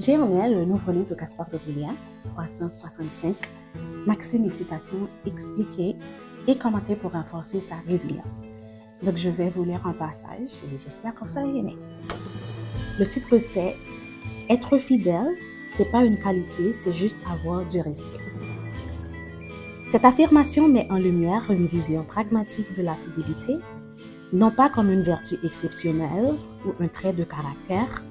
J'ai en elle le nouveau livre de Gaspard d'Aurélien, 365, Maxime et citations expliquées et commentées pour renforcer sa résilience. Donc, je vais vous lire un passage et j'espère que vous allez aimer. Le titre c'est « Être fidèle, c'est pas une qualité, c'est juste avoir du respect ». Cette affirmation met en lumière une vision pragmatique de la fidélité, non pas comme une vertu exceptionnelle ou un trait de caractère,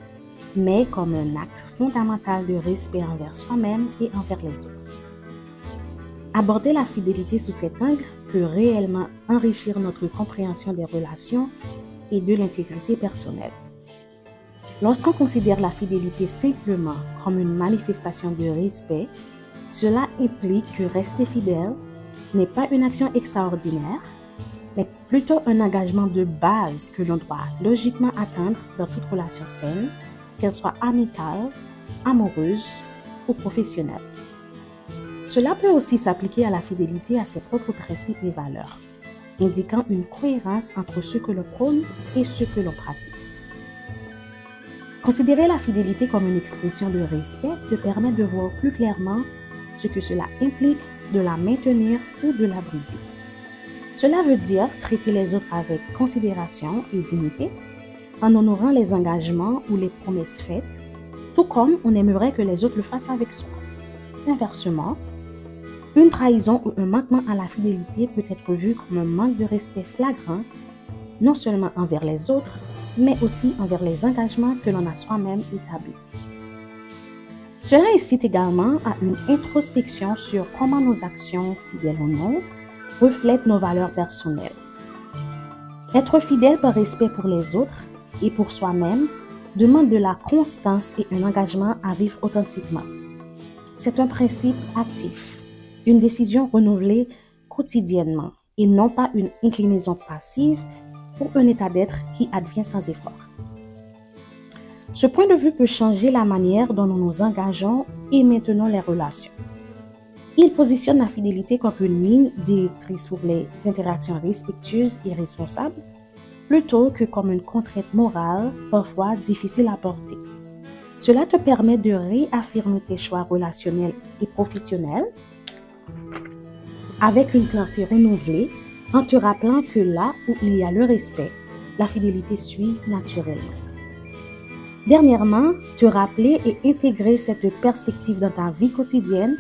mais comme un acte fondamental de respect envers soi-même et envers les autres. Aborder la fidélité sous cet angle peut réellement enrichir notre compréhension des relations et de l'intégrité personnelle. Lorsqu'on considère la fidélité simplement comme une manifestation de respect, cela implique que rester fidèle n'est pas une action extraordinaire, mais plutôt un engagement de base que l'on doit logiquement atteindre dans toute relation saine, qu'elle soit amicale, amoureuse ou professionnelle. Cela peut aussi s'appliquer à la fidélité à ses propres principes et valeurs, indiquant une cohérence entre ce que l'on prône et ce que l'on pratique. Considérer la fidélité comme une expression de respect te permet de voir plus clairement ce que cela implique de la maintenir ou de la briser. Cela veut dire traiter les autres avec considération et dignité, en honorant les engagements ou les promesses faites, tout comme on aimerait que les autres le fassent avec soi. Inversement, une trahison ou un manquement à la fidélité peut être vu comme un manque de respect flagrant, non seulement envers les autres, mais aussi envers les engagements que l'on a soi-même établis. Cela incite également à une introspection sur comment nos actions, fidèles ou non, reflètent nos valeurs personnelles. Être fidèle par respect pour les autres et pour soi-même demande de la constance et un engagement à vivre authentiquement. C'est un principe actif, une décision renouvelée quotidiennement et non pas une inclinaison passive ou un état d'être qui advient sans effort. Ce point de vue peut changer la manière dont nous nous engageons et maintenons les relations. Il positionne la fidélité comme une ligne directrice pour les interactions respectueuses et responsables, plutôt que comme une contrainte morale, parfois difficile à porter. Cela te permet de réaffirmer tes choix relationnels et professionnels avec une clarté renouvelée, en te rappelant que là où il y a le respect, la fidélité suit naturellement. Dernièrement, te rappeler et intégrer cette perspective dans ta vie quotidienne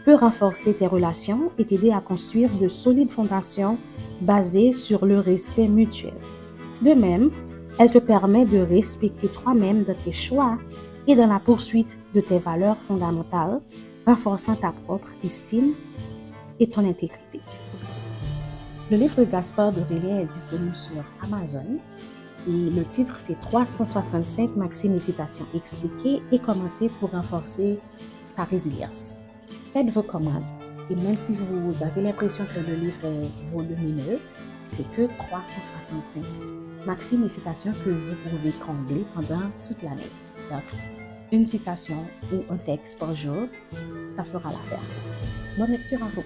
peut renforcer tes relations et t'aider à construire de solides fondations basées sur le respect mutuel. De même, elle te permet de respecter toi-même dans tes choix et dans la poursuite de tes valeurs fondamentales, renforçant ta propre estime et ton intégrité. Le livre de Gaspard d'Aurélien est disponible sur Amazon et le titre c'est 365 Maxime et citations expliquées et commentées pour renforcer sa résilience. Faites vos commandes et même si vous avez l'impression que le livre est volumineux, c'est que 365 Maxime et citations que vous pouvez combler pendant toute l'année. Donc, une citation ou un texte par jour, ça fera l'affaire. Bonne lecture à vous.